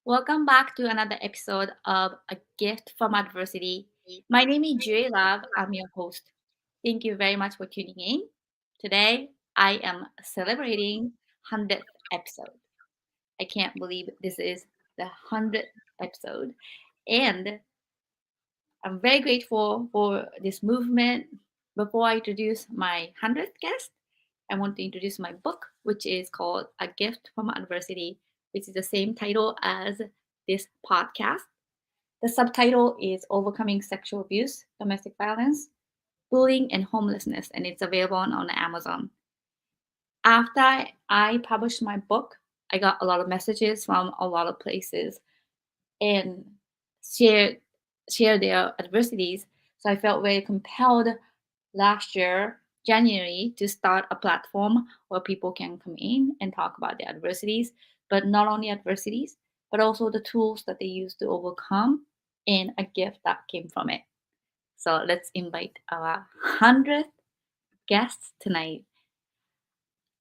Welcome back to another episode of A Gift from Adversity. My name is Juri Love. I'm your host. Thank you very much for tuning in. Today, I am celebrating 100th episode. I can't believe this is the 100th episode. And I'm very grateful for this movement. Before I introduce my 100th guest, I want to introduce my book, which is called A Gift from Adversity, which is the same title as this podcast. The subtitle is Overcoming Sexual Abuse, Domestic Violence, Bullying, and Homelessness, and it's available on Amazon. After I published my book, I got a lot of messages from a lot of places and shared share their adversities. So I felt very compelled last year, January, to start a platform where people can come in and talk about their adversities, but not only adversities, but also the tools that they use to overcome and a gift that came from it. So let's invite our 100th guest tonight.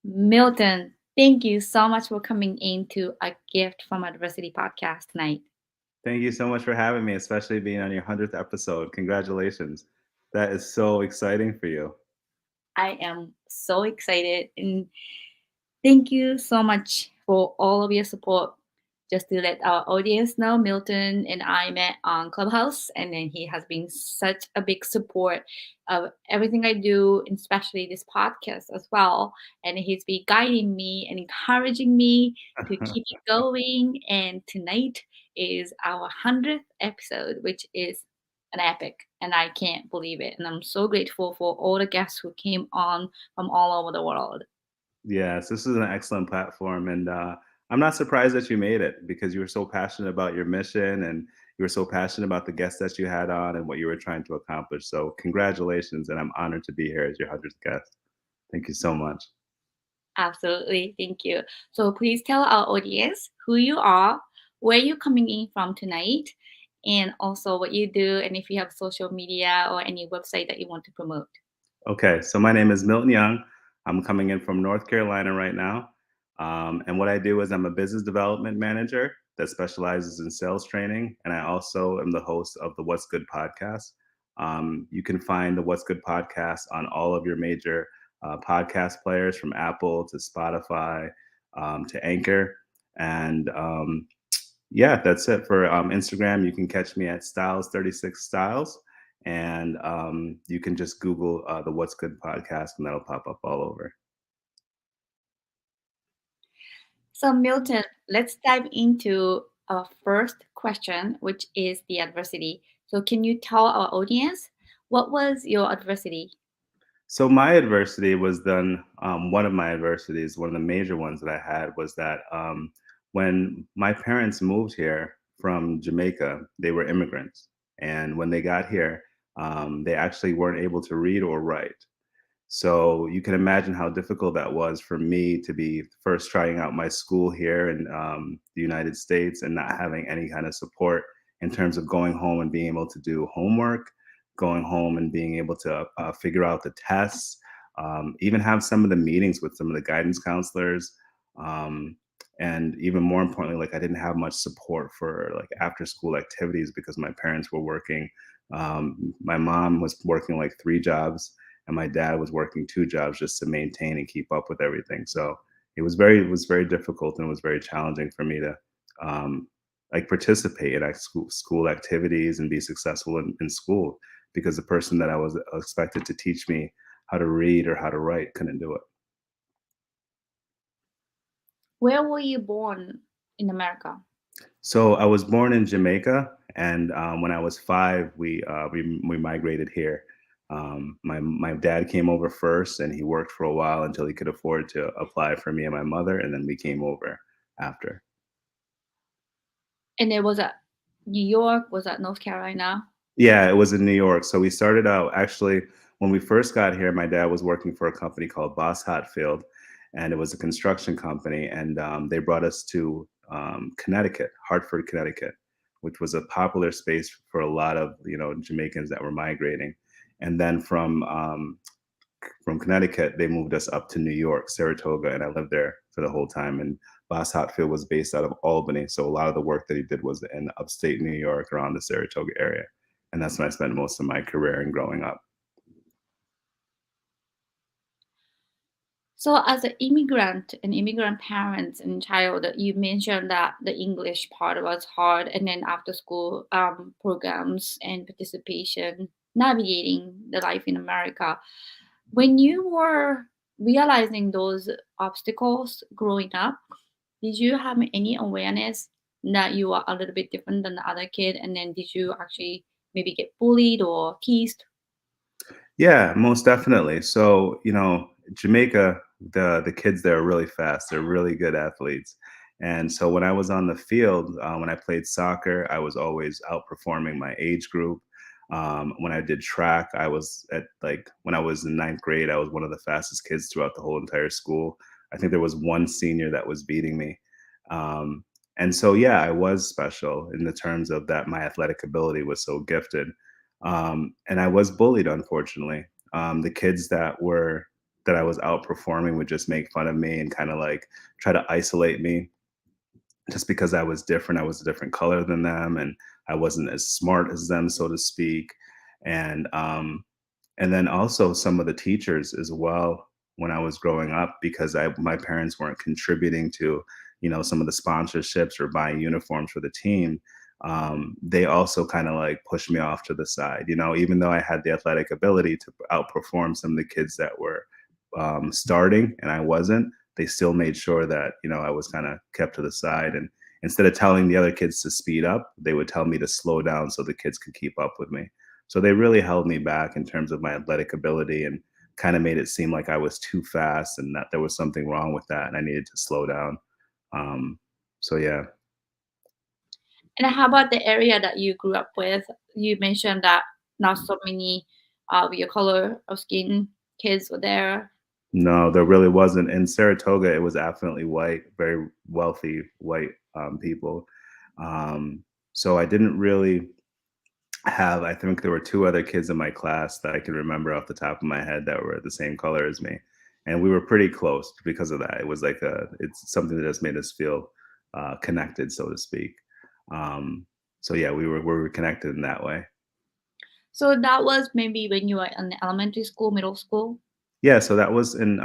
Milton, thank you so much for coming into a Gift from Adversity podcast tonight. Thank you so much for having me, especially being on your 100th episode. Congratulations. That is so exciting for you. I am so excited and thank you so much for all of your support. Just to let our audience know, Milton and I met on Clubhouse, and then he has been such a big support of everything I do, and especially this podcast as well. And he's been guiding me and encouraging me to keep it going. And tonight is our 100th episode, which is an epic, and I can't believe it. And I'm so grateful for all the guests who came on from all over the world. Yes, this is an excellent platform. And I'm not surprised that you made it because you were so passionate about your mission and you were so passionate about the guests that you had on and what you were trying to accomplish. So, congratulations. And I'm honored to be here as your 100th guest. Thank you so much. Absolutely. Thank you. So please tell our audience who you are, where you're coming in from tonight, and also what you do, and if you have social media or any website that you want to promote. Okay, so my name is Milton Young. I'm coming in from North Carolina right now. And what I do is I'm a business development manager that specializes in sales training. And I also am the host of the What's Good podcast. You can find the What's Good podcast on all of your major podcast players from Apple to Spotify to Anchor. And yeah, that's it for Instagram. You can catch me at Styles36Styles. And you can just Google the What's Good podcast, and that'll pop up all over. So, Milton, let's dive into our first question, which is the adversity. So, can you tell our audience what was your adversity? So my adversity was done. One of my adversities, one of the major ones that I had, was that when my parents moved here from Jamaica, they were immigrants, and when they got here, they actually weren't able to read or write. So you can imagine how difficult that was for me to be first trying out my school here in the United States and not having any kind of support in terms of going home and being able to do homework, going home and being able to figure out the tests, even have some of the meetings with some of the guidance counselors. Um, and even more importantly, like I didn't have much support for like after school activities because my parents were working. My mom was working like 3 jobs and my dad was working 2 jobs just to maintain and keep up with everything. So it was very difficult and it was very challenging for me to um, like participate in school activities and be successful in school because the person that I was expected to teach me how to read or how to write couldn't do it. Where were you born in America? So I was born in Jamaica, and when I was 5, we migrated here. My dad came over first, and he worked for a while until he could afford to apply for me and my mother, and then we came over after. And it was at New York, was that North Carolina? Yeah, it was in New York. So we started out actually when we first got here. My dad was working for a company called Boss Hatfield, and it was a construction company. And they brought us to Connecticut, Hartford, Connecticut, which was a popular space for a lot of Jamaicans that were migrating. And then from Connecticut, they moved us up to New York, Saratoga, and I lived there for the whole time. And Boss Hotfield was based out of Albany, so a lot of the work that he did was in upstate New York, around the Saratoga area, and that's when I spent most of my career and growing up. So, as an immigrant, an immigrant parents and child, you mentioned that the English part was hard, and then after school programs and participation, navigating the life in America. When you were realizing those obstacles growing up, did you have any awareness that you are a little bit different than the other kid? And then did you actually maybe get bullied or teased? Yeah, most definitely. So, Jamaica, the kids there are really fast. They're really good athletes. And so when I was on the field, when I played soccer, I was always outperforming my age group. When I did track, I was at like when I was in ninth grade, I was one of the fastest kids throughout the whole entire school. I think there was one senior that was beating me. Um, and so, yeah, I was special in the terms of that my athletic ability was so gifted. And I was bullied, unfortunately. The kids that I was outperforming would just make fun of me and kind of like try to isolate me just because I was different. I was a different color than them, and I wasn't as smart as them, so to speak. And and then also some of the teachers as well when I was growing up, because my parents weren't contributing to, some of the sponsorships or buying uniforms for the team. They also kind of like pushed me off to the side, even though I had the athletic ability to outperform some of the kids that were starting and I wasn't. They still made sure that, I was kind of kept to the side. And instead of telling the other kids to speed up, they would tell me to slow down so the kids could keep up with me. So they really held me back in terms of my athletic ability and kind of made it seem like I was too fast and that there was something wrong with that and I needed to slow down. Um, so yeah. And how about the area that you grew up with? You mentioned that not so many of your color of skin kids were there. No, there really wasn't. In Saratoga, it was affluently white, very wealthy white people. Um, so I didn't really I think there were two other kids in my class that I can remember off the top of my head that were the same color as me. And we were pretty close because of that. It was like it's something that just made us feel connected, so to speak. Um, so yeah, we were connected in that way. So that was maybe when you were in elementary school, middle school. Yeah, so that was in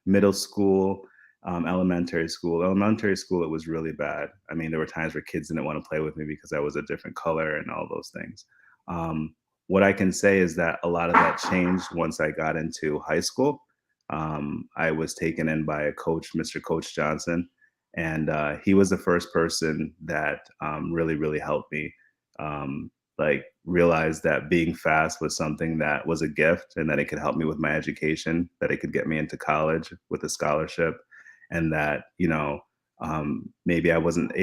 middle school, elementary school. Elementary school, it was really bad. I mean, there were times where kids didn't want to play with me because I was a different color and all those things. Um, what I can say is that a lot of that changed once I got into high school. I was taken in by a coach, Mr. Coach Johnson, and he was the first person that really, really helped me. Like realize that being fast was something that was a gift and that it could help me with my education, that it could get me into college with a scholarship, and that, maybe I wasn't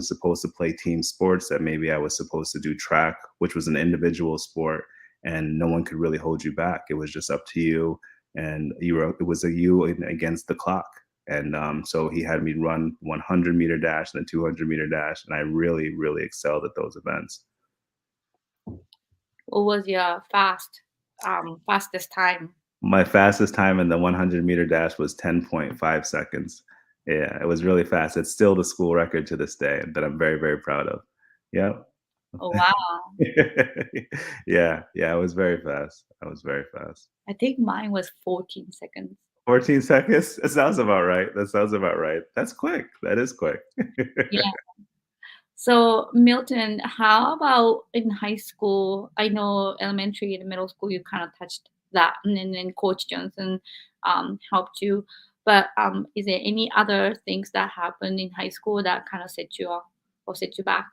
supposed to play team sports, that maybe I was supposed to do track, which was an individual sport, and no one could really hold you back. It was just up to you, and it was a you against the clock. And so he had me run 100-meter dash and a 200-meter dash, and I really, really excelled at those events. What was your fastest time? My fastest time in the 100-meter dash was 10.5 seconds. Yeah, it was really fast. It's still the school record to this day that I'm very, very proud of. Yep. Oh wow. Yeah, I was very fast. I was very fast. I think mine was 14 seconds. 14 seconds? That sounds about right. That sounds about right. That's quick. That is quick. Yeah. So, Milton, how about in high school? I know elementary and middle school, you kind of touched that, and then Coach Johnson helped you. But is there any other things that happened in high school that kind of set you off or set you back?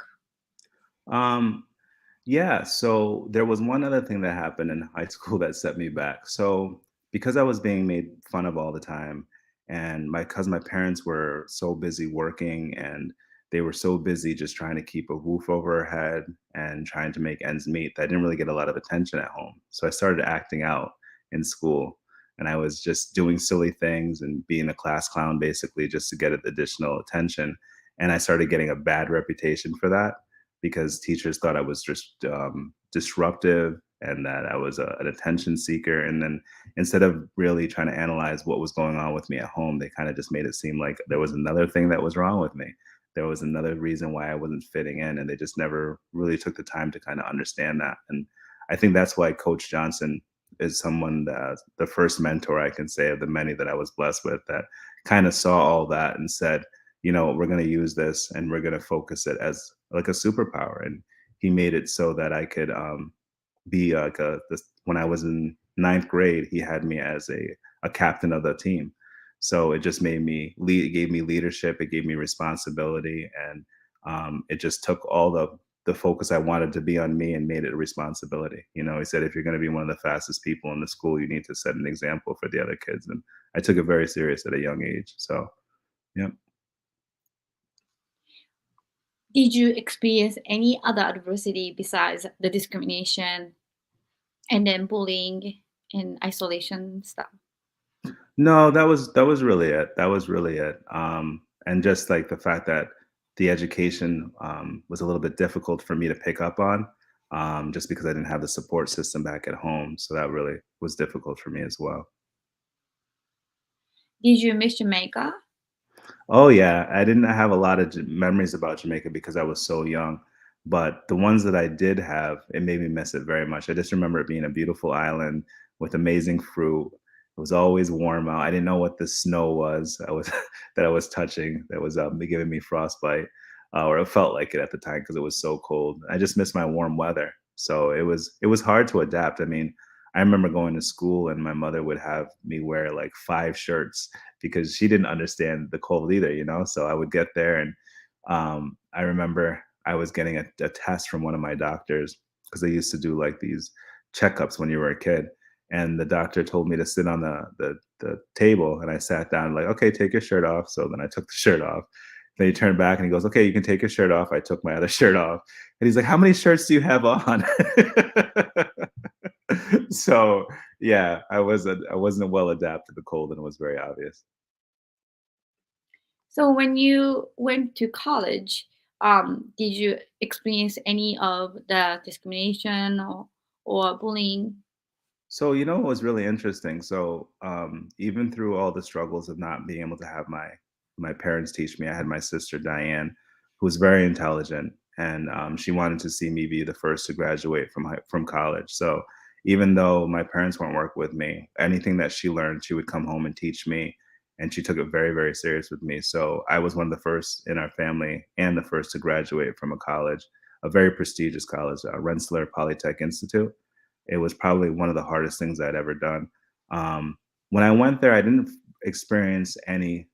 Um, Yeah, so there was one other thing that happened in high school that set me back. So because I was being made fun of all the time, and because my parents were so busy working and they were so busy just trying to keep a roof over our head and trying to make ends meet, that I didn't really get a lot of attention at home. So I started acting out in school, and I was just doing silly things and being a class clown basically just to get additional attention. And I started getting a bad reputation for that because teachers thought I was just disruptive and that I was an attention seeker. And then instead of really trying to analyze what was going on with me at home, they kind of just made it seem like there was another thing that was wrong with me. There was another reason why I wasn't fitting in, and they just never really took the time to kind of understand that. And I think that's why Coach Johnson is someone that the first mentor I can say of the many that I was blessed with that kind of saw all that and said, we're going to use this and we're going to focus it as like a superpower. And he made it so that I could be like when I was in ninth grade, he had me as a captain of the team. So it just made me lead, it gave me leadership, it gave me responsibility, and it just took all the focus I wanted to be on me and made it a responsibility. He said, if you're going to be one of the fastest people in the school, you need to set an example for the other kids. And I took it very serious at a young age. So, yeah. Did you experience any other adversity besides the discrimination and then bullying and isolation stuff? No, that was really it. That was really it. And just like the fact that the education was a little bit difficult for me to pick up on, just because I didn't have the support system back at home. So that really was difficult for me as well. Did you miss Jamaica? Oh yeah, I didn't have a lot of memories about Jamaica because I was so young, but the ones that I did have, it made me miss it very much. I just remember it being a beautiful island with amazing fruit. It was always warm out. I didn't know what the snow was. I was that I was touching that was giving me frostbite, or it felt like it at the time because it was so cold. I just missed my warm weather, so it was hard to adapt. I mean, I remember going to school and my mother would have me wear like 5 shirts because she didn't understand the cold either, So I would get there, and I remember I was getting a test from one of my doctors because they used to do like these checkups when you were a kid. And the doctor told me to sit on the table, and I sat down like, okay, take your shirt off. So then I took the shirt off. Then he turned back and he goes, okay, you can take your shirt off. I took my other shirt off, and he's like, how many shirts do you have on? So yeah, I wasn't well adapted to cold, and it was very obvious. So when you went to college, did you experience any of the discrimination or bullying? So what was really interesting. So even through all the struggles of not being able to have my parents teach me, I had my sister Diane, who was very intelligent, and she wanted to see me be the first to graduate from college. So even though my parents weren't work with me, anything that she learned, she would come home and teach me, and she took it very very serious with me. So I was one of the first in our family and the first to graduate from a college, a very prestigious college, Rensselaer Polytech Institute. It was probably one of the hardest things I'd ever done. When I went there, I didn't experience any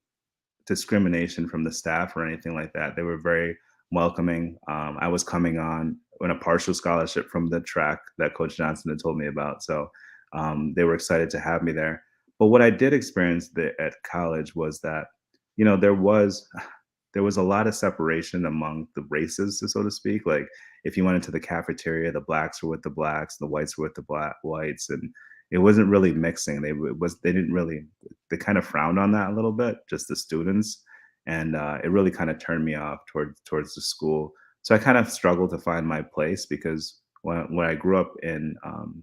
discrimination from the staff or anything like that. They were very welcoming. I was coming on a partial scholarship from the track that Coach Johnson had told me about. So they were excited to have me there. But what I did experience at college was that, you know, there was there was a lot of separation among the races, so to speak. Like if you went into the cafeteria, the blacks were with the blacks, the whites were with the black whites, and it wasn't really mixing. They didn't really, they kind of frowned on that a little bit, just the students, and it really kind of turned me off towards the school. So I kind of struggled to find my place because when I grew up in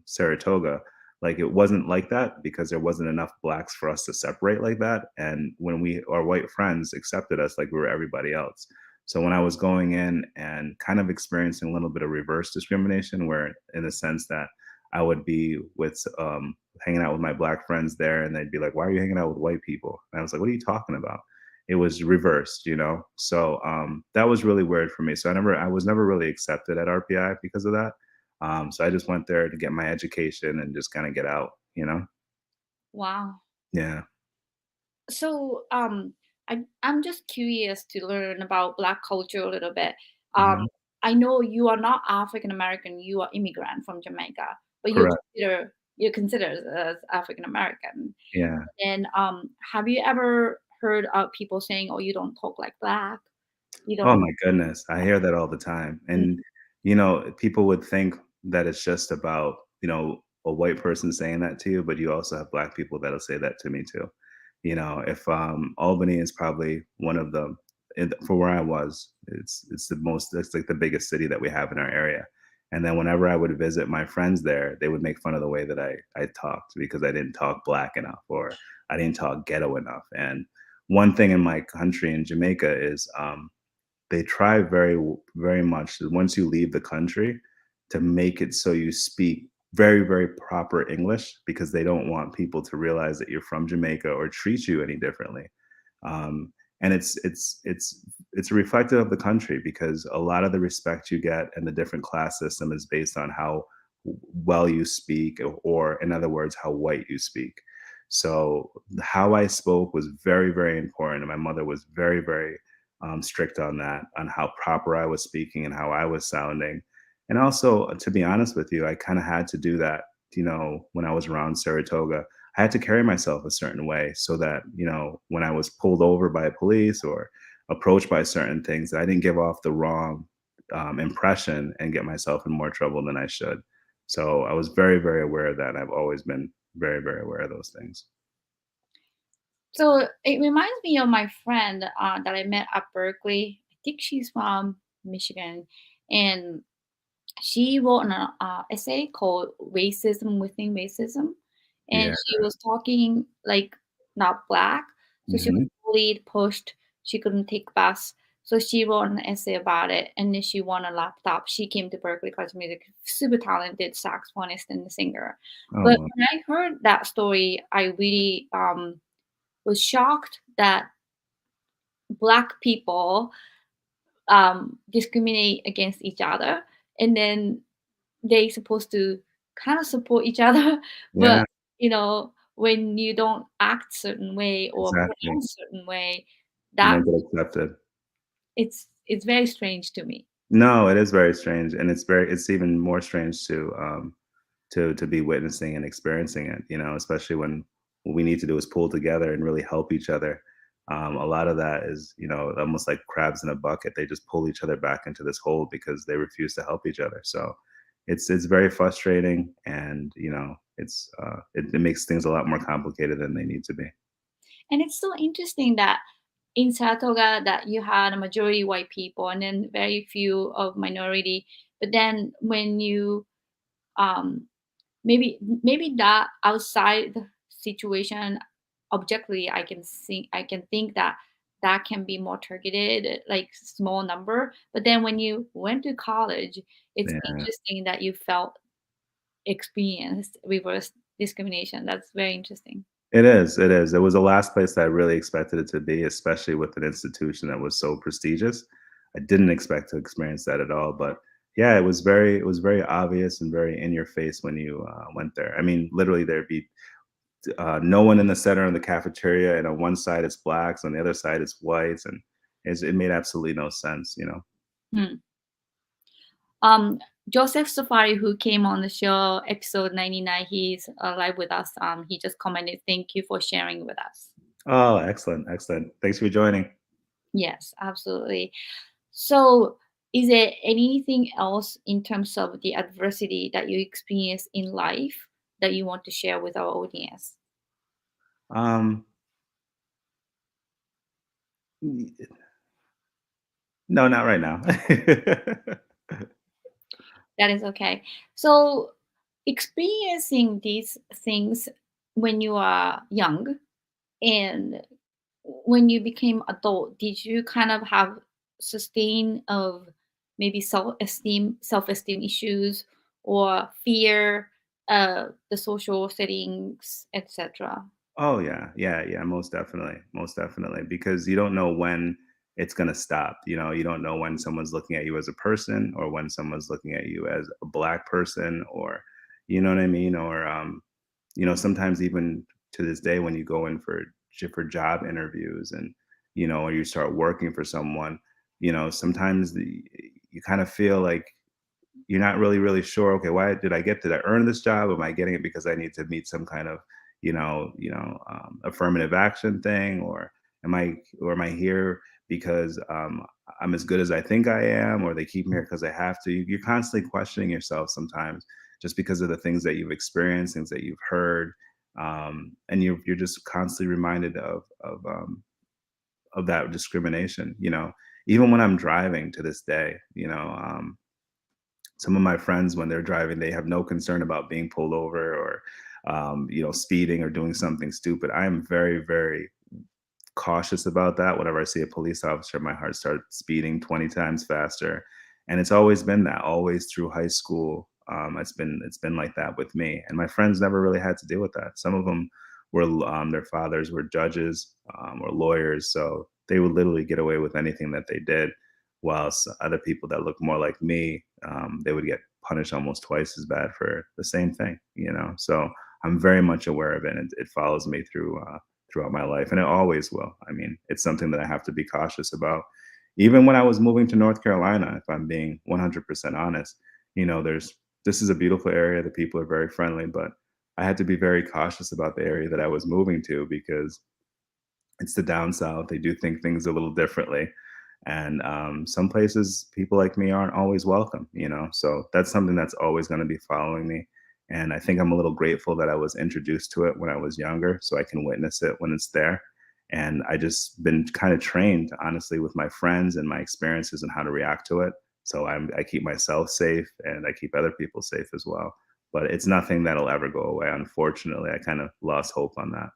Saratoga, like it wasn't like that because there wasn't enough blacks for us to separate like that. And when our white friends accepted us like we were everybody else. So when I was going in and kind of experiencing a little bit of reverse discrimination, where in the sense that I would be with hanging out with my black friends there, and they'd be like, "Why are you hanging out with white people?" And I was like, "What are you talking about?" It was reversed, you know. So that was really weird for me. So I was never really accepted at RPI because of that. So I just went there to get my education and just kind of get out, you know. Wow. Yeah. So I'm just curious to learn about Black culture a little bit. Um, Mhm. I know you are not African American; you are immigrant from Jamaica, but Correct. you're considered as African American. Yeah. And have you ever heard of people saying, "Oh, you don't talk like Black"? You Oh don't. my goodness, I hear that all the time. Mm. And people would think that it's just about, a white person saying that to you, but you also have black people that'll say that to me too. If Albany is probably one of the for where I was, it's like the biggest city that we have in our area. And then whenever I would visit my friends there, they would make fun of the way that I talked because I didn't talk black enough or I didn't talk ghetto enough. And one thing in my country in Jamaica is they try very much once you leave the country to make it so you speak very proper English because they don't want people to realize that you're from Jamaica or treat you any differently. um, and it's reflective of the country because a lot of the respect you get in the different class system is based on how well you speak, or in other words, how white you speak. So how I spoke was very important, and my mother was very strict on that, on how proper I was speaking and how I was sounding. And also, to be honest with you, I kind of had to do that. When I was around Saratoga, I had to carry myself a certain way so that, when I was pulled over by police or approached by certain things, I didn't give off the wrong impression and get myself in more trouble than I should. So I was very aware of that. And I've always been very aware of those things. So it reminds me of my friend that I met at Berkeley. I think she's from Michigan, and she wrote an essay called "Racism Within Racism," and Yeah. she was talking like not black, so she was Hmm. bullied, pushed. She couldn't take bus, so she wrote an essay about it, and then she won a laptop. She came to Berkeley College of Music, super talented saxophonist and singer. Oh, But well, when I heard that story, I really was shocked that black people discriminate against each other, and then they supposed to kind of support each other, but yeah, when you don't act certain way or exactly. pronounce certain way, You that don't get accepted. it's very strange to me. No, it is very strange, and it's even more strange to be witnessing and experiencing it. Especially when what we need to do is pull together and really help each other. A lot of that is, almost like crabs in a bucket. They just pull each other back into this hole because they refuse to help each other. So it's very frustrating, and it makes things a lot more complicated than they need to be. And it's so interesting that in Saratoga that you had a majority white people and then very few of minority. But then when you um, maybe that outside the situation, objectively I can think that that can be more targeted, like small number. But then when you went to college, it's Yeah. interesting that you felt experienced reverse discrimination. That's very interesting. It is, it is. It was the last place that I really expected it to be, especially with an institution that was so prestigious. I didn't expect to experience that at all, but yeah, it was very obvious and very in your face when you went there. I mean, literally, there'd be no one in the center of the cafeteria, and on one side it's blacks, on the other side it's whites, and it made absolutely no sense. Hmm. Um, Joseph Safari, who came on the show, episode 99, he's live with us. He just commented, "Thank you for sharing with us." Oh, excellent, excellent. Thanks for joining. Yes, absolutely. So, is there anything else in terms of the adversity that you experience in life that you want to share with our audience? Um, no, not right now. That is okay. So, experiencing these things when you are young and when you became adult, did you kind of have sustain of maybe self-esteem issues or fear, the social settings, etc.? Oh yeah, most definitely, because you don't know when it's gonna stop. You don't know when someone's looking at you as a person, or when someone's looking at you as a black person, or you know what I mean, or sometimes even to this day when you go in for job interviews, and or you start working for someone, sometimes you kind of feel like you're not really sure. Okay, why did I earn this job? Am I getting it because I need to meet some kind of affirmative action thing, or am I here because I'm as good as I think I am, or they keep me here because I have to? You're constantly questioning yourself sometimes, just because of the things that you've experienced, things that you've heard, and you're just constantly reminded of that discrimination. Even when I'm driving to this day, Some of my friends, when they're driving, they have no concern about being pulled over or, speeding or doing something stupid. I am very, very cautious about that. Whenever I see a police officer, my heart starts beating 20 times faster. And it's always been that, always through high school. It's been like that with me. And my friends never really had to deal with that. Some of them were their fathers were judges or lawyers, so they would literally get away with anything that they did. Whilst other people that look more like me, they would get punished almost twice as bad for the same thing. So I'm very much aware of it, and it follows me throughout my life, and it always will. I mean, it's something that I have to be cautious about. Even when I was moving to North Carolina, if I'm being 100% honest, there's this is a beautiful area. The people are very friendly, but I had to be very cautious about the area that I was moving to because it's the down south. They do think things a little differently. And some places, people like me aren't always welcome. So that's something that's always going to be following me. And I think I'm a little grateful that I was introduced to it when I was younger so I can witness it when it's there. And I just been kind of trained, honestly, with my friends and my experiences and how to react to it. So I keep myself safe and I keep other people safe as well. But it's nothing that'll ever go away. Unfortunately, I kind of lost hope on that.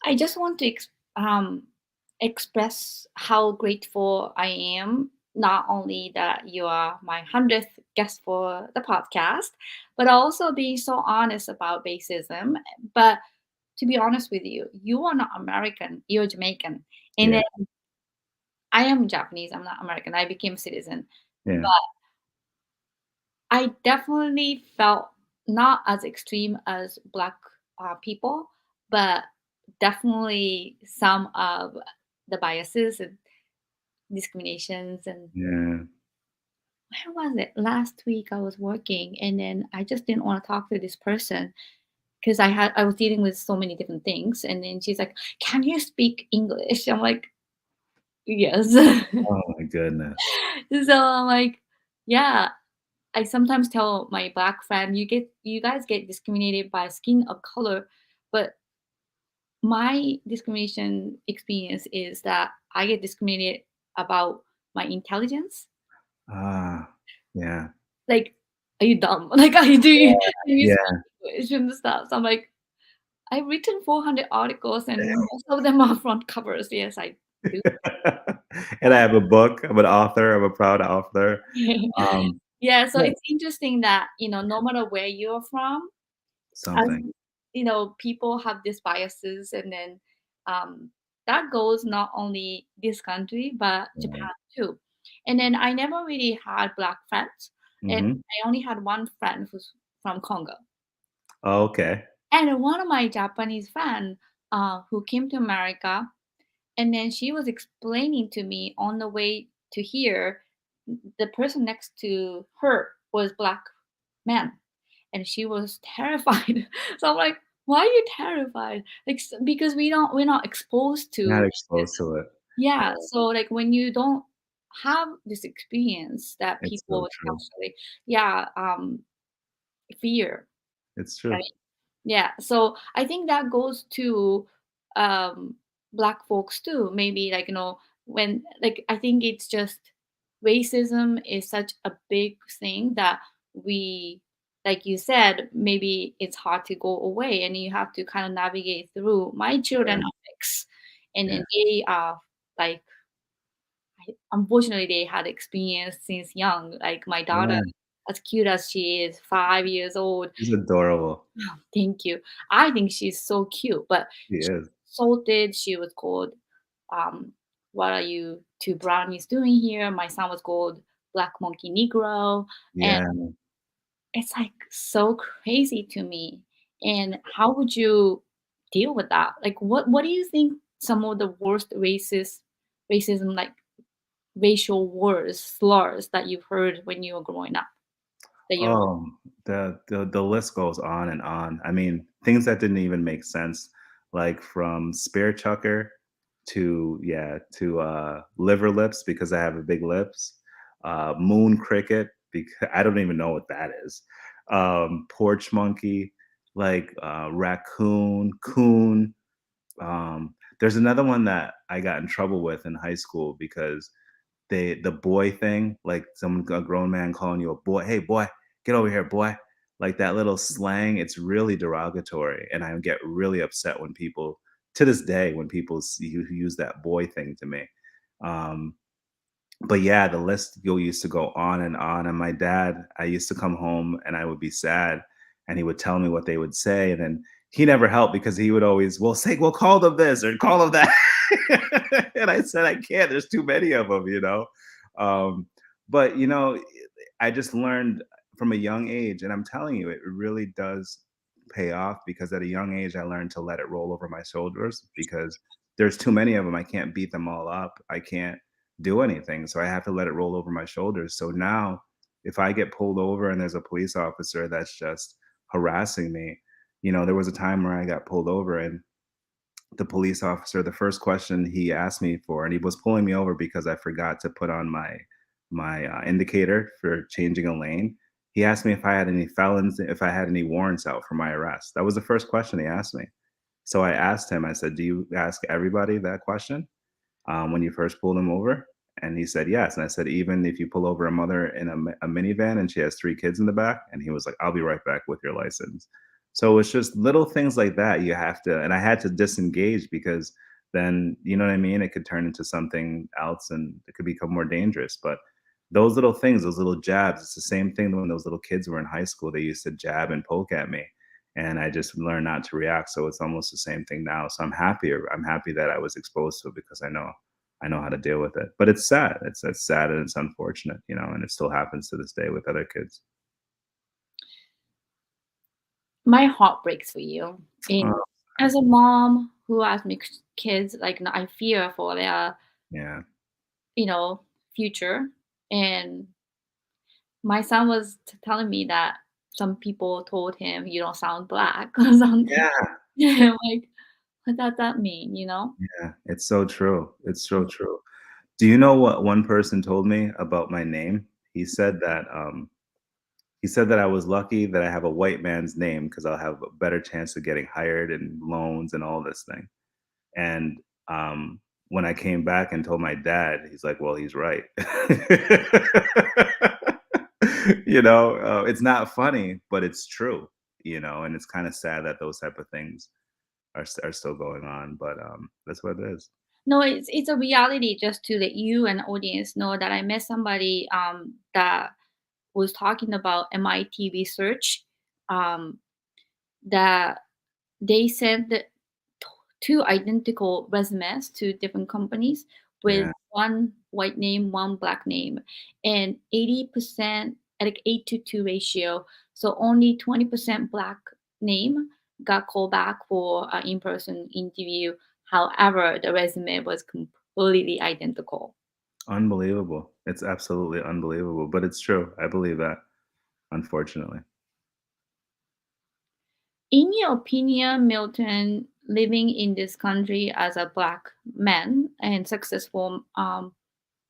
I just want to express how grateful I am, not only that you are my 100th guest for the podcast, but also being so honest about racism. But to be honest with you, you are not American, you're Jamaican. And Yeah. then I am Japanese, I'm not American. I became a citizen. Yeah. But I definitely felt not as extreme as Black people, but definitely some of the biases and discriminations. And Yeah. where was it? Last week I was working, and then I just didn't want to talk to this person because I was dealing with so many different things. And then she's like, "Can you speak English?" I'm like, "Yes." Oh my goodness. So I'm like, "Yeah." I sometimes tell my Black friend, you guys get discriminated by skin of color, but my discrimination experience is that I get discriminated about my intelligence. Ah, yeah. Like, are you dumb? Like, can you speak Yeah. English and stuff? So I'm like, I've written 400 articles and most of them are front covers. Yes, I do. And I have a book. I'm an author. I'm a proud author. Um, Yeah, so yeah, it's interesting that, no matter where you're from, something. um, people have these biases, and then um, that goes not only this country but Yeah. Japan too. And then I never really had Black friends, and Mhm. I only had one friend who's from Congo. Okay. And one of my Japanese friend who came to America, and then she was explaining to me on the way to here, the person next to her was Black man, and she was terrified. So I'm like, why are you terrified? Like, because we're not exposed to Not exposed racism. to it. Yeah. Yeah, So like when you don't have this experience that it's so people true. especially, yeah, fear, It's right? true. Yeah, so I think that goes to um, Black folks too. Maybe like when like I think it's just racism is such a big thing that we, like you said, maybe it's hard to go away, and you have to kind of navigate through. My children Right. are mixed, and Yeah. then they are like unfortunately they had experience since young. Like my daughter, Yeah. as cute as she is, 5 years old. It's adorable. Thank you. I think she's so cute, but She she is. salted. She was called, um, "What are you two brownies doing here?" My son was called Black Monkey Negro, and Yeah. it's like so crazy to me. And how would you deal with that? Like, what do you think some of the worst racism, like racial words, slurs that you've heard when you were growing up? That you Oh, the list goes on and on. I mean, things that didn't even make sense, like from spear chucker to yeah, to liver lips because I have a big lips, moon cricket because I don't even know what that is. Porch monkey, like raccoon, coon. There's another one that I got in trouble with in high school because the boy thing, like someone a grown man calling you a boy, "Hey, boy, get over here, boy." Like that little slang, it's really derogatory, and I get really upset when people to this day, when people see who use that boy thing to me. Um, but yeah, the list used to go on, and my dad, I used to come home and I would be sad, and he would tell me what they would say, and then he never helped because he would always, "Well, say, well, call them this or call them that," and I said, "I can't. There's too many of them," you know. Um, but I just learned from a young age, and I'm telling you, it really does pay off because at a young age, I learned to let it roll over my shoulders because there's too many of them. I can't beat them all up. I can't do anything. So I have to let it roll over my shoulders. So now, if I get pulled over and there's a police officer that's just harassing me, there was a time where I got pulled over and the police officer, the first question he asked me for, and he was pulling me over because I forgot to put on my indicator for changing a lane. He asked me if I had any felons, if I had any warrants out for my arrest. That was the first question he asked me. So I asked him, I said, "Do you ask everybody that question when you first pulled him over?" And he said, "Yes." And I said, "Even if you pull over a mother in a minivan and she has three kids in the back?" And he was like, "I'll be right back with your license." So it's just little things like that you have to, and I had to disengage because then, you know what I mean? It could turn into something else and it could become more dangerous. But those little things, those little jabs, it's the same thing when those little kids were in high school. They used to jab and poke at me. And I just learned not to react. So it's almost the same thing now. So I'm happier. I'm happy that I was exposed to it because I know how to deal with it. But it's sad. It's sad and it's unfortunate, and it still happens to this day with other kids. My heart breaks for you. And Oh, as a mom who has mixed kids, like I fear for their, yeah. you know, future. And my son was telling me that some people told him you don't sound black or something. Yeah. I'm like, what does that mean? You know? Yeah. It's so true. It's so true. Do you know what one person told me about my name? He said that I was lucky that I have a white man's name because I'll have a better chance of getting hired and loans and all this thing. And when I came back and told my dad, he's like, "Well, he's right." It's not funny, but it's true. And it's kind of sad that those type of things are still going on, but that's what it is. No, it's a reality just to let you and audience know that I met somebody that was talking about MIT research um, that they sent two identical resumes to different companies with Yeah, one white name, one black name, and 80%, like 8 to 2 ratio. So only 20% black name got called back for an in-person interview. However, the resume was completely identical. unbelievable. It's absolutely unbelievable, but it's true. I believe that, unfortunately. In your opinion, Milton, living in this country as a black man and successful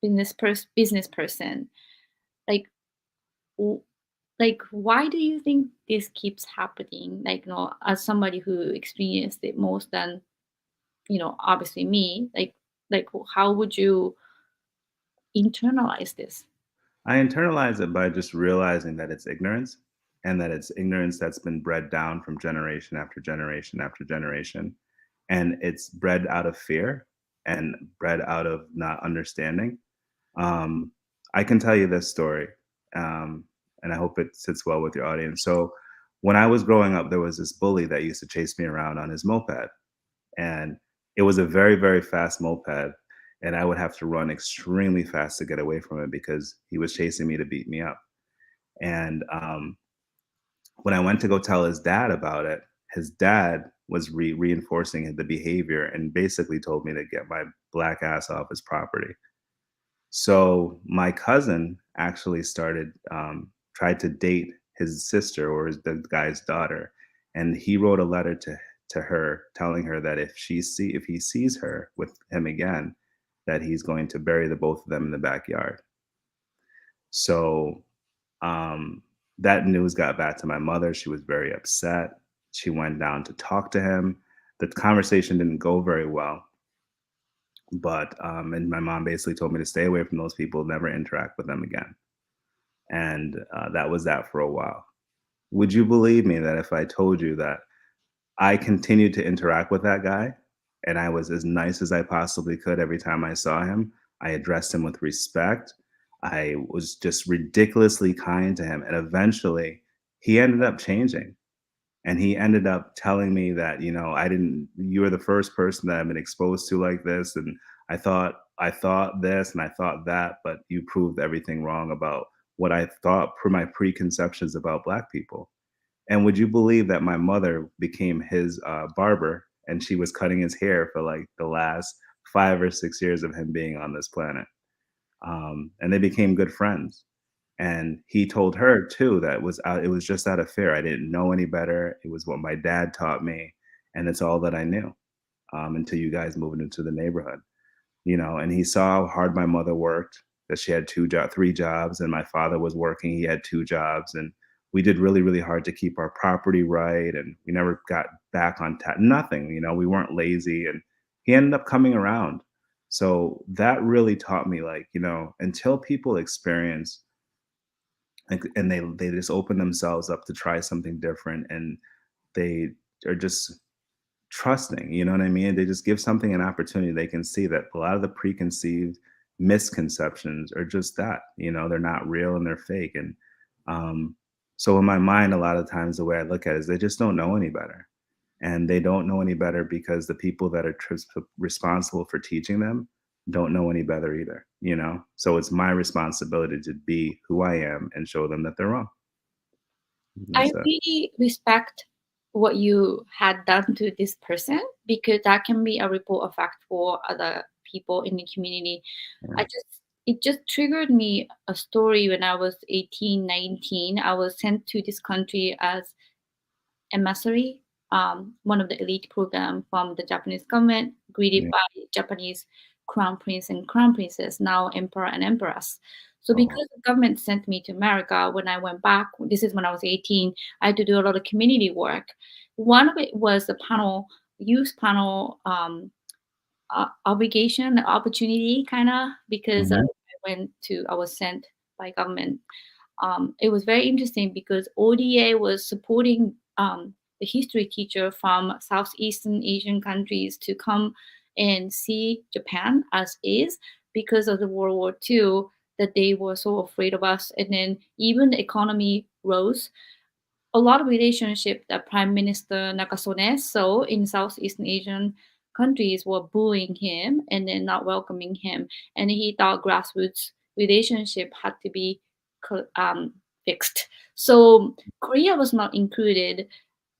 business person, like w- why do you think this keeps happening? Like, as somebody who experienced it most than obviously me, like how would you internalize this? I internalize it by just realizing that it's ignorance and that it's ignorance that's been bred down from generation after generation after generation. And it's bred out of fear and bred out of not understanding. Um, I can tell you this story, um, and I hope it sits well with your audience. So, when I was growing up, there was this bully that used to chase me around on his moped, and it was a very, very fast moped, and I would have to run extremely fast to get away from it because he was chasing me to beat me up. And when I went to go tell his dad about it, his dad was reinforcing the behavior and basically told me to get my black ass off his property. So my cousin actually tried to date his sister or the guy's daughter, and he wrote a letter to her telling her that if he sees her with him again, that he's going to bury the both of them in the backyard. So um, that news got back to my mother. She was very upset. She went down to talk to him. The conversation didn't go very well. But and my mom basically told me to stay away from those people, never interact with them again. And that was that for a while. Would you believe me that if I told you that I continued to interact with that guy, and I was as nice as I possibly could every time I saw him? I addressed him with respect. I was just ridiculously kind to him, and eventually, he ended up changing, and he ended up telling me that, "I didn't you were the first person that I've been exposed to like this, and I thought this and I thought that, but you proved everything wrong about what I thought for my preconceptions about Black people." And would you believe that my mother became his barber, and she was cutting his hair for like the last 5 or 6 years of him being on this planet? And they became good friends. And he told her too that it was just out of fear. I didn't know any better. It was what my dad taught me, and it's all that I knew until you guys moved into the neighborhood. And he saw how hard my mother worked, that she had 3 jobs, and my father was working, he had 2 jobs, and we did really, really hard to keep our property right, and we never got back on nothing, we weren't lazy, and he ended up coming around. So that really taught me, like, until people experience, like, and they just open themselves up to try something different, and they are just trusting, you know what I mean? They just give something an opportunity. They can see that a lot of the preconceived misconceptions are just that, they're not real and they're fake. And um, so in my mind, a lot of times the way I look at it is they just don't know any better. And they don't know any better because the people that are responsible for teaching them don't know any better either. So it's my responsibility to be who I am and show them that they're wrong. I That's it. really respect what you had done to this person because that can be a ripple effect for other people in the community. Yeah. I just it just triggered me a story when I was 18, 19. I was sent to this country as emissary, one of the elite program from the Japanese government, greeted Yeah. by Japanese crown prince and crown princess, now emperor and empress. So Oh, because the government sent me to America, when I went back, this is when I was 18, I had to do a lot of community work. One of it was the panel, youth panel obligation, opportunity, kind of, because mhm. I was sent by government. It was very interesting because ODA was supporting the history teacher from Southeastern Asian countries to come and see Japan as is because of the World War II, that they were so afraid of us. And then even the economy rose, a lot of relationship that Prime Minister Nakasone saw in Southeastern Asian countries were booing him and then not welcoming him. And he thought grassroots relationship had to be fixed. So Korea was not included.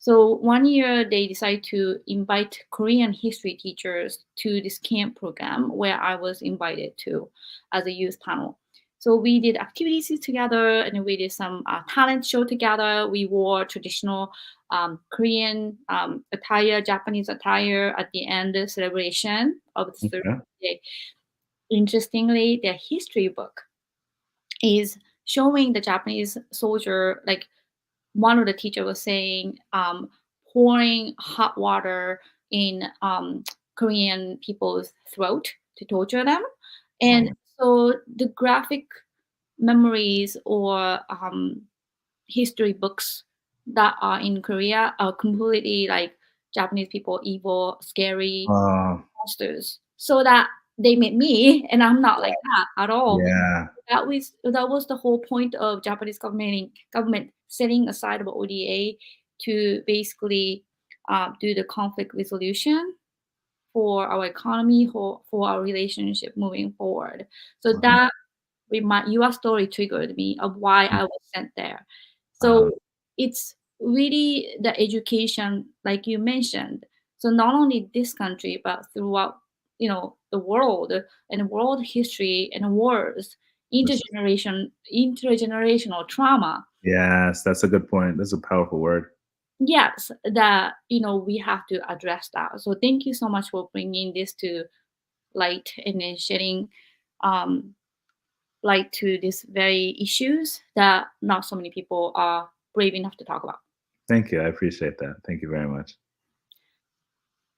So one year they decided to invite Korean history teachers to this camp program where I was invited to as a youth panel. So we did activities together, and we did some talent show together. We wore traditional Korean attire, Japanese attire at the end of celebration of the third Okay. day. Interestingly, their history book is showing the Japanese soldier, like one of the teacher was saying, pouring hot water in Korean people's throat to torture them. And Um, so the graphic memories or history books that are in Korea are completely like Japanese people, evil, scary uh, monsters. So that they made me, and I'm not like that at all. yeah. That was the whole point of Japanese government setting aside of ODA to basically do the conflict resolution for our economy, for our relationship moving forward. So Wow. that your story triggered me of why I was sent there. So Uh, it's really the education, like you mentioned. So not only this country, but throughout, the world and world history and wars, this is intergenerational trauma. yes, that's a good point. That's a powerful word. Yes, that we have to address that. So thank you so much for bringing this to light and then shedding um, light to these very issues that not so many people are brave enough to talk about. Thank you. I appreciate that. Thank you very much.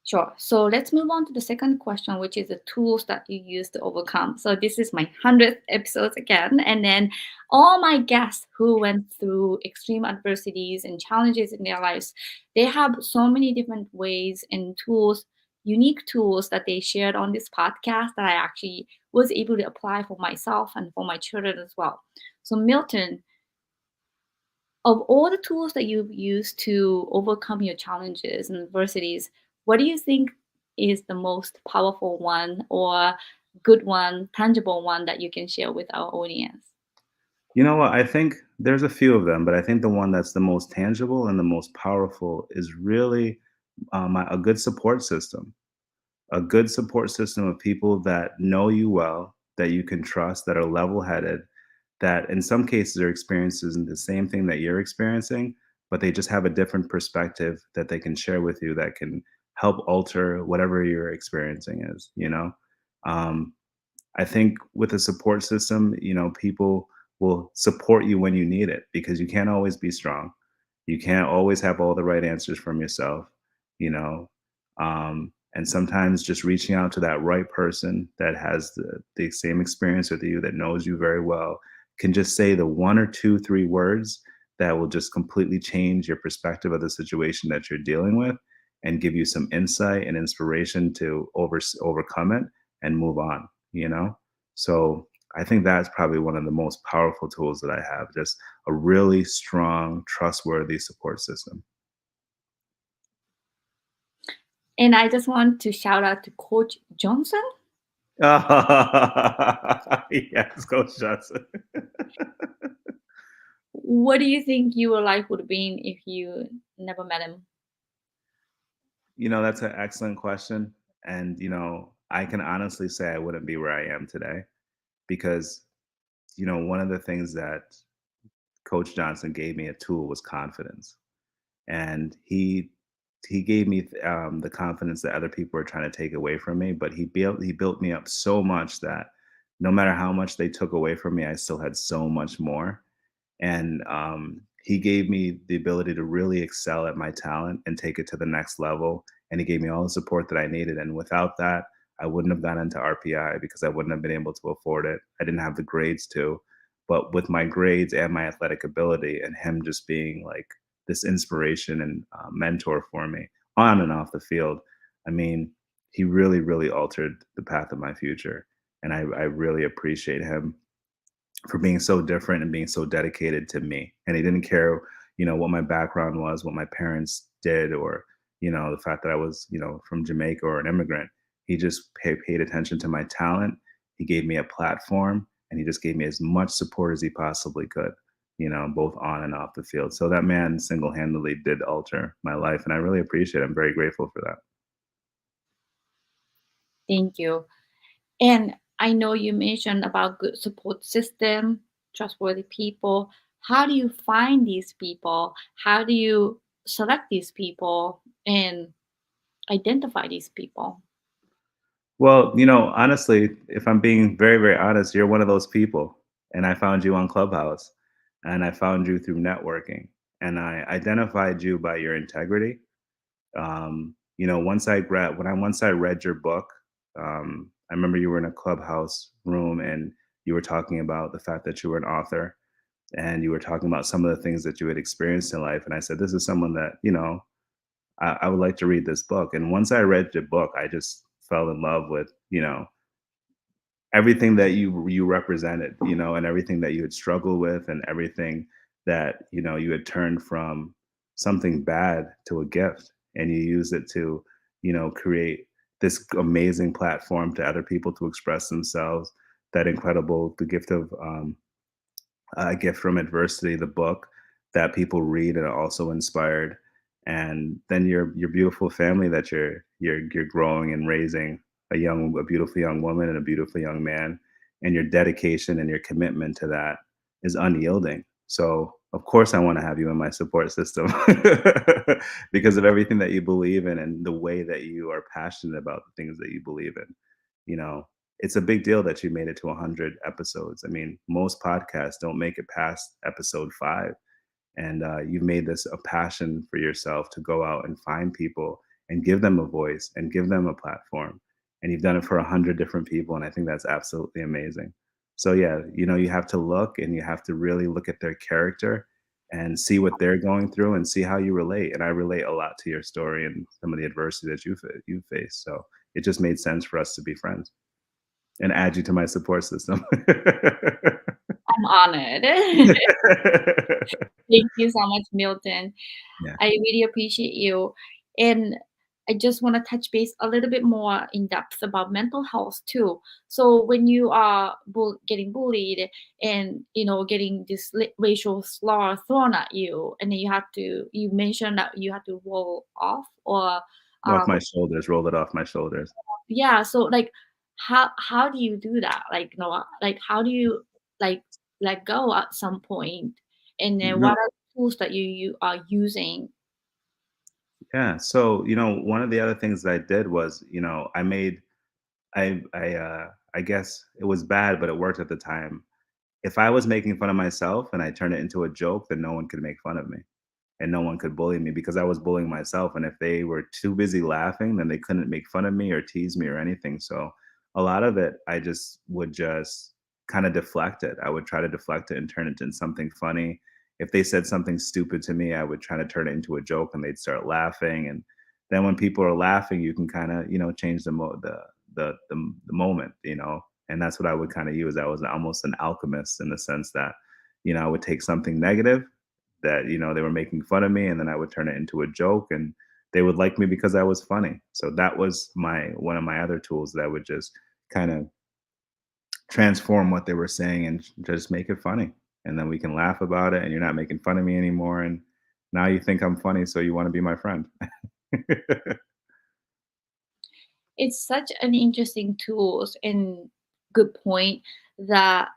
Sure. So let's move on to the second question, which is the tools that you use to overcome. So this is my 100th episode again. And then all my guests who went through extreme adversities and challenges in their lives, they have so many different ways and tools, unique tools that they shared on this podcast that I actually was able to apply for myself and for my children as well. So Milton, of all the tools that you've used to overcome your challenges and adversities, what do you think is the most powerful one or good one, tangible one that you can share with our audience? You know what? I think there's a few of them, but I think the one that's the most tangible and the most powerful is really a good support system. A good support system of people that know you well, that you can trust, that are level headed, that in some cases are experiencing the same thing that you're experiencing, but they just have a different perspective that they can share with you that can help alter whatever you're experiencing is, you know? Um, I think with a support system, people will support you when you need it because you can't always be strong. You can't always have all the right answers from yourself, you know. And sometimes just reaching out to that right person that has the same experience with you, that knows you very well, can just say the one or two, three words that will just completely change your perspective of the situation that you're dealing with and give you some insight and inspiration to overcome it and move on, you know? So I think that's probably one of the most powerful tools that I have, just a really strong, trustworthy support system. And I just want to shout out to Coach Johnson. Yes, Coach Johnson. What do you think your life would have been if you never met him? That's an excellent question. And, I can honestly say I wouldn't be where I am today because, one of the things that Coach Johnson gave me a tool was confidence. And he gave me the confidence that other people are trying to take away from me, but he built me up so much that no matter how much they took away from me, I still had so much more. And he gave me the ability to really excel at my talent and take it to the next level. And he gave me all the support that I needed. And without that, I wouldn't have gone into RPI because I wouldn't have been able to afford it. I didn't have the grades to. But with my grades and my athletic ability, and him just being like this inspiration and mentor for me on and off the field, I mean, he really, really altered the path of my future. And I really appreciate him for being so different and being so dedicated to me. And he didn't care, what my background was, what my parents did, or, the fact that I was, from Jamaica or an immigrant. He just paid attention to my talent. He gave me a platform and he just gave me as much support as he possibly could, both on and off the field. So that man single handedly did alter my life. And I really appreciate it. I'm very grateful for that. Thank you. And I know you mentioned about good support system, trustworthy people. How do you find these people? How do you select these people and identify these people? Well, honestly, if I'm being very, very honest, you're one of those people. And I found you on Clubhouse and I found you through networking and I identified you by your integrity. Once I read your book, I remember you were in a Clubhouse room and you were talking about the fact that you were an author and you were talking about some of the things that you had experienced in life. And I said, this is someone that, I would like to read this book. And once I read your book, I just fell in love with, everything that you represented, and everything that you had struggled with and everything that, you had turned from something bad to a gift and you use it to, create this amazing platform to other people to express themselves, that incredible the gift of a gift from adversity, the book that people read and are also inspired, and then your beautiful family that you're growing and raising a beautiful young woman and a beautiful young man, and your dedication and your commitment to that is unyielding. So of course I want to have you in my support system because of everything that you believe in and the way that you are passionate about the things that you believe in. You know, it's a big deal that you made it to 100 episodes. I mean, most podcasts don't make it past episode 5, and you've made this a passion for yourself to go out and find people and give them a voice and give them a platform. And you've done it for 100 different people, and I think that's absolutely amazing. So yeah, you have to look and you have to really look at their character and see what they're going through and see how you relate. And I relate a lot to your story and some of the adversity that you face. So it just made sense for us to be friends and add you to my support system. I'm honored. Thank you so much, Milton. Yeah. I really appreciate you. And I just want to touch base a little bit more in depth about mental health too. So when you are getting bullied and getting this racial slur thrown at you, and then you mentioned that you had to roll off or um, Off my shoulders, roll it off my shoulders. yeah. So like, how do you do that? Like, like how do you like let go at some point? And then what No, are the tools that you are using? yeah. So, one of the other things that I did was, I guess it was bad, but it worked at the time. If I was making fun of myself and I turned it into a joke, then no one could make fun of me and no one could bully me because I was bullying myself. And if they were too busy laughing, then they couldn't make fun of me or tease me or anything. So a lot of it, I just would just kind of deflect it. I would try to deflect it and turn it into something funny. If they said something stupid to me, I would try to turn it into a joke and they'd start laughing. And then when people are laughing, you can kind of, change the moment, and that's what I would kind of use. I was almost an alchemist in the sense that, I would take something negative that they were making fun of me and then I would turn it into a joke and they would like me because I was funny. So that was my one of my other tools that I would just kind of transform what they were saying and just make it funny. And then we can laugh about it and you're not making fun of me anymore and now you think I'm funny so you want to be my friend. It's such an interesting tools and good point that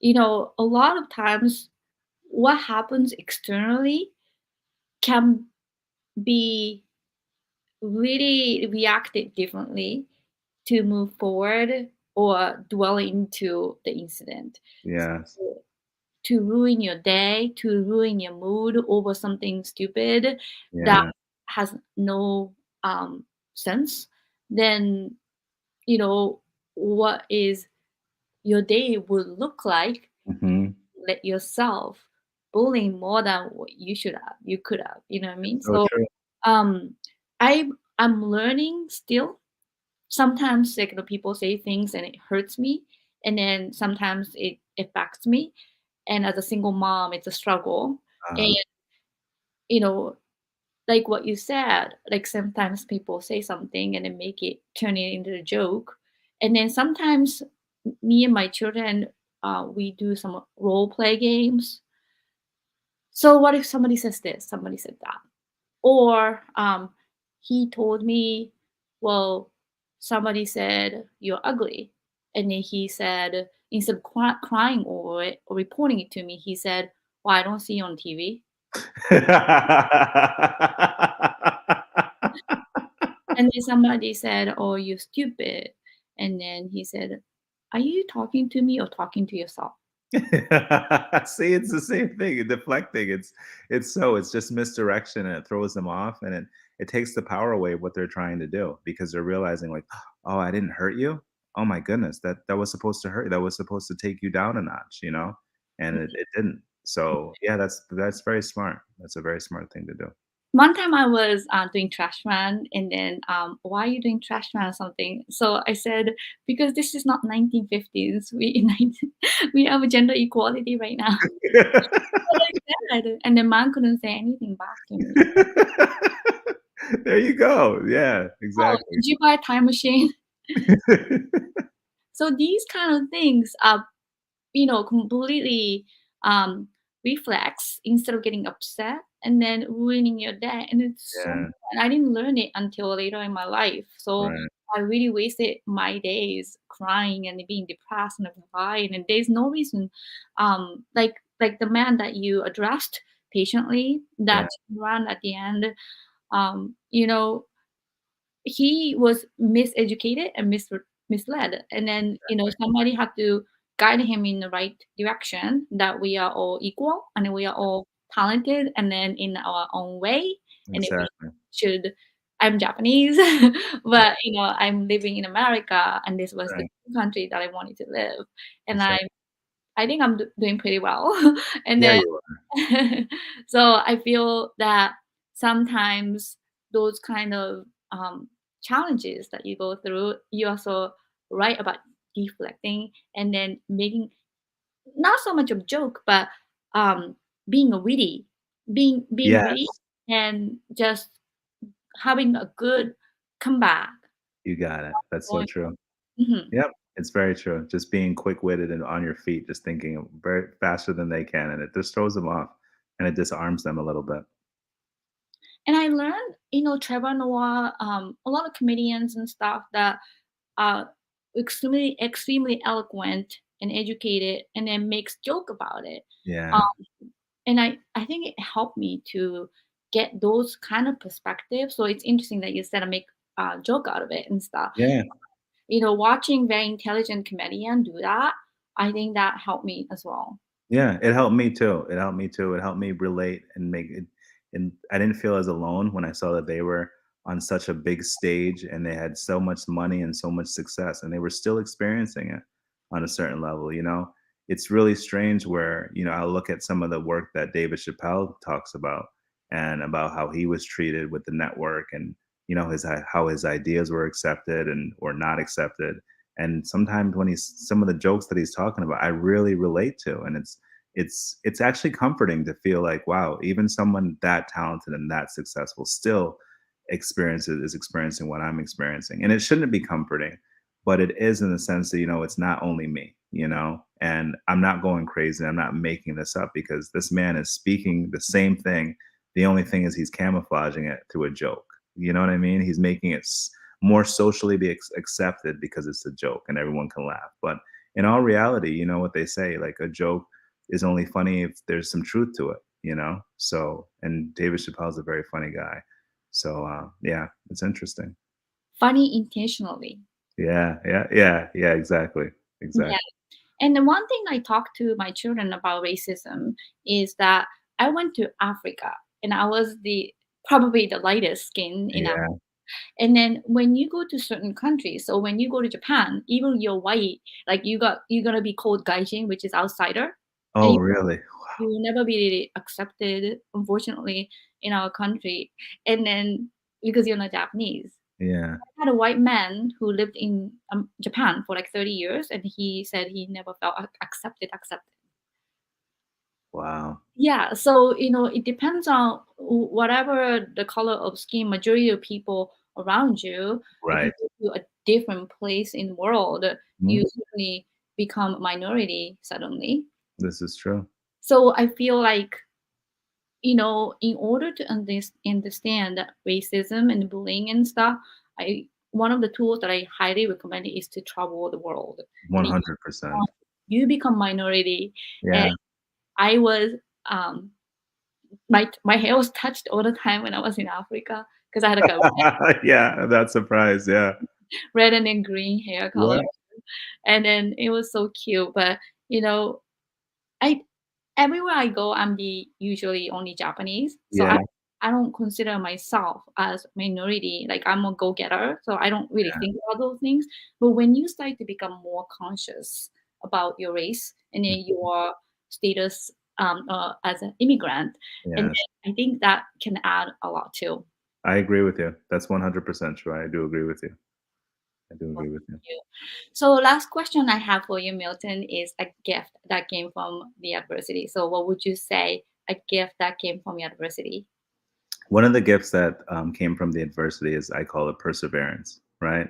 a lot of times what happens externally can be really reacted differently to move forward or dwell into the incident. Yes. So, to ruin your day, to ruin your mood over something stupid that Yeah. has no sense, then you know what is your day would look like. Hmm. Let yourself bullying more than what you could have, you know what I mean? So So true. um I I'm learning still. Sometimes like people say things and it hurts me, and then sometimes it affects me. And as a single mom, it's a struggle. And Uh, you know, like what you said, like sometimes people say something and then make it turn it into a joke. And then sometimes me and my children, we do some role play games. So what if somebody says this, somebody said that? Or he told me, well, somebody said you're ugly. And then he said, instead of crying over it or reporting it to me, he said, well, I don't see you on TV. And then somebody said, oh, you're stupid. And then he said, are you talking to me or talking to yourself? See, it's the same thing, deflecting. It's just misdirection and it throws them off and it takes the power away of what they're trying to do because they're realizing like, oh, I didn't hurt you. Oh my goodness, that was supposed to hurt you. That was supposed to take you down a notch. And it didn't. So yeah, that's very smart. That's a very smart thing to do. One time I was doing trash man, and then why are you doing trash man or something? So I said because this is not 1950s. We in 19, we have a gender equality right now. So like that, and the man couldn't say anything back to me. There you go. Yeah, Oh, exactly. did you buy a time machine? So these kind of things are completely um, reflex instead of getting upset and then ruining your day. And it's so, Yeah, and I didn't learn it until later in my life. So right. I really wasted my days crying and being depressed and crying. And there's no reason, like the man that you addressed patiently Yeah, that ran at the end, you know, he was miseducated and misled, and then somebody had to guide him in the right direction, that we are all equal and we are all talented and then in our own way, and that we exactly. should I'm Japanese, Right, but I'm living in America, and this was the right. country that I wanted to live, and That's right. I think I'm doing pretty well. And Yeah, then you are. so I feel that sometimes those kind of challenges that you go through, you also write about deflecting and then making not so much of joke, but um, being a witty, being witty, Yes, and just having a good comeback. you got it. That's so Going, true. mhm. Yep, it's very true. Just being quick-witted and on your feet, just thinking very faster than they can, and it just throws them off, and it disarms them a little bit. And I learned, Trevor Noah, a lot of comedians and stuff that are extremely eloquent and educated, and then makes joke about it. Um, Yeah, and I think it helped me to get those kind of perspectives. So it's interesting that you said I make a joke out of it and stuff. yeah. Watching very intelligent comedian do that, I think that helped me as well. Yeah, it helped me too. It helped me too. It helped me relate and make it, and I didn't feel as alone when I saw that they were on such a big stage and they had so much money and so much success and they were still experiencing it on a certain level. It's really strange where, I look at some of the work that David Chappelle talks about and about how he was treated with the network and his how his ideas were accepted and or not accepted. And sometimes when he's some of the jokes that he's talking about, I really relate to, and it's actually comforting to feel like, wow, even someone that talented and that successful still experiences is experiencing what I'm experiencing. And it shouldn't be comforting, but it is in the sense that, it's not only me, and I'm not going crazy. I'm not making this up because this man is speaking the same thing. The only thing is he's camouflaging it through a joke. You know what I mean? He's making it more socially be accepted because it's a joke and everyone can laugh. But in all reality, you know what they say, like a joke is only funny if there's some truth to it. So, and David Chappelle's a very funny guy. So, yeah, it's interesting. Funny intentionally. Yeah, yeah, yeah, yeah, exactly. Yeah. Exactly. And the one thing I talk to my children about racism is that I went to Africa and I was the probably the lightest skin in Africa. Yeah. And then when you go to certain countries, so when you go to Japan, even you're white, like you're gonna be called gaijin, which is outsider, and Oh, really? you will never be accepted, unfortunately, in our country. And then because you're not Japanese. Yeah. I had a white man who lived in Japan for like 30 years, and he said he never felt accepted. Wow. Yeah, so it depends on whatever the color of skin. Majority of people around you, if you Right. go to a different place in the world, Mhm. you suddenly become a minority suddenly. This is true. So I feel like in order to understand that racism and bullying and stuff, I one of the tools that I highly recommend is to travel the world. And if 100%. you become minority, and Yeah. I was um, my hair was touched all the time when I was in Africa because I had like a Yeah, that surprise, yeah. red and then green hair color, Yeah, and then it was so cute. But you know, I everywhere I go, I'm the usually only Japanese, so I yeah, I don't consider myself as minority. Like I'm a go-getter, so I don't really yeah. think about those things. But when you start to become more conscious about your race and then Mhm. your status as an immigrant, and Yes. then I think that can add a lot too. I agree with you. That's 100% true. I do agree with you. I do Well, agree with you. thank you. So last question I have for you, Milton, is a gift that came from the adversity. So what would you say a gift that came from your adversity? One of the gifts that came from the adversity is I call it perseverance, right?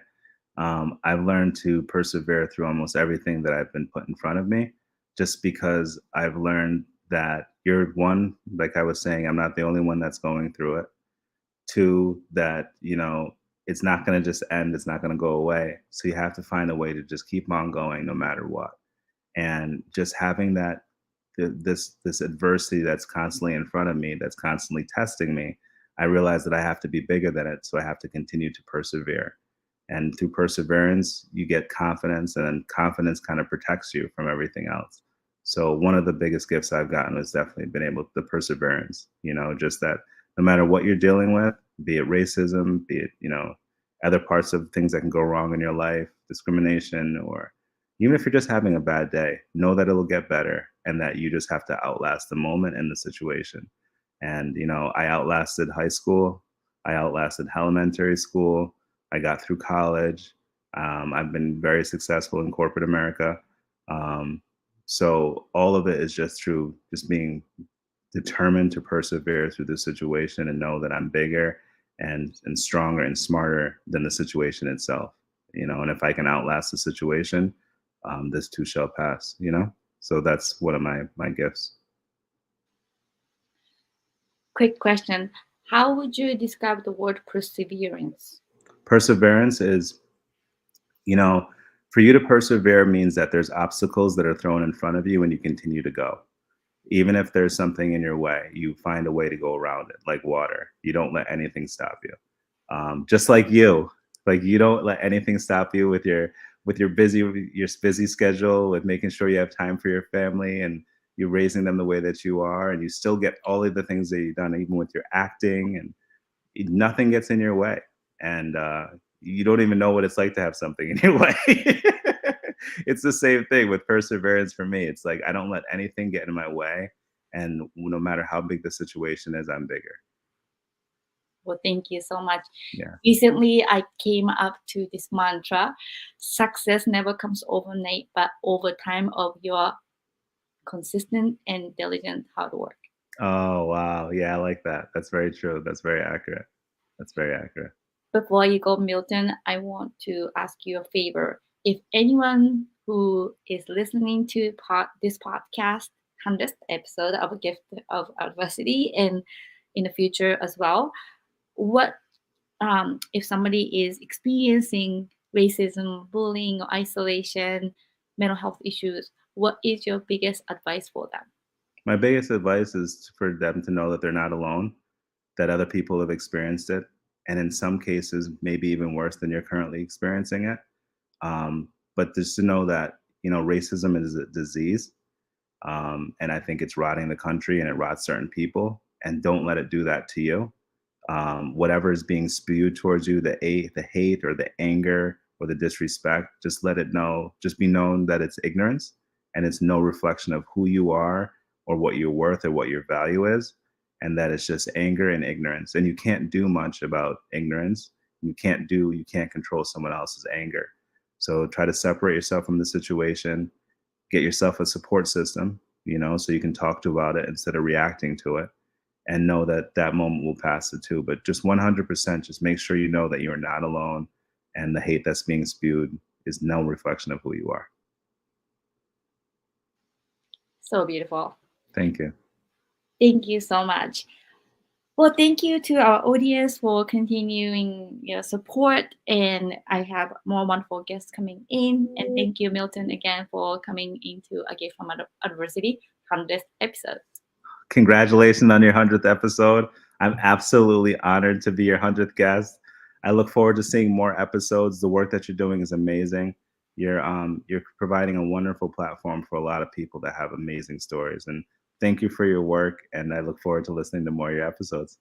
I've learned to persevere through almost everything that I've been put in front of me, just because I've learned that you're one, like I was saying, I'm not the only one that's going through it. Two, that, it's not going to just end, it's not going to go away. So you have to find a way to just keep on going no matter what. And just having that this adversity that's constantly in front of me, that's constantly testing me, I realize that I have to be bigger than it. So I have to continue to persevere. And through perseverance, you get confidence, and then confidence kind of protects you from everything else. So one of the biggest gifts I've gotten has definitely been able the perseverance, just that no matter what you're dealing with, be it racism, be it, other parts of things that can go wrong in your life, discrimination, or even if you're just having a bad day, know that it'll get better and that you just have to outlast the moment and the situation. And, I outlasted high school, I outlasted elementary school, I got through college. I've been very successful in corporate America. Um, so all of it is just through just being determined to persevere through the situation and know that I'm bigger and stronger and smarter than the situation itself. And if I can outlast the situation, this too shall pass. So that's one of my gifts. Quick question. How would you describe the word perseverance? Perseverance is, you know, for you to persevere means that there's obstacles that are thrown in front of you and you continue to go. Even if there's something in your way, you find a way to go around it, like water. You don't let anything stop you. Just like you don't let anything stop you with your busy schedule, with making sure you have time for your family and you raising them the way that you are, and you still get all of the things that you've done, even with your acting, and nothing gets in your way. And you don't even know what it's like to have something in your way. It's the same thing with perseverance for me. It's like I don't let anything get in my way. And no matter how big the situation is, I'm bigger. Well, thank you so much. Yeah. Recently, I came up to this mantra: success never comes overnight, but over time of your consistent and diligent hard work. Oh, wow. Yeah, I like that. That's very true. That's very accurate. That's very accurate. Before you go, Milton, I want to ask you a favor. If anyone who is listening to this podcast, 100th episode of A Gift of Adversity, and in the future as well, what if somebody is experiencing racism, bullying, or isolation, mental health issues, what is your biggest advice for them? My biggest advice is for them to know that they're not alone, that other people have experienced it. And in some cases, maybe even worse than you're currently experiencing it. But just to know that, racism is a disease. And I think it's rotting the country and it rots certain people. And don't let it do that to you. Whatever is being spewed towards you, the hate or the anger or the disrespect, just let it know, just be known that it's ignorance and it's no reflection of who you are or what you're worth or what your value is. And that it's just anger and ignorance. And you can't do much about ignorance. You can't control someone else's anger. So try to separate yourself from the situation, get yourself a support system, so you can talk to about it instead of reacting to it, and know that that moment will pass it too. But just 100%, just make sure you know that you're not alone and the hate that's being spewed is no reflection of who you are. So beautiful. Thank you. Thank you so much. Well, thank you to our audience for continuing your support. And I have more wonderful guests coming in. And thank you, Milton, again for coming into A Gift from Adversity 100th episode. Congratulations on your 100th episode. I'm absolutely honored to be your 100th guest. I look forward to seeing more episodes. The work that you're doing is amazing. You're providing a wonderful platform for a lot of people that have amazing stories. And thank you for your work. And I look forward to listening to more of your episodes.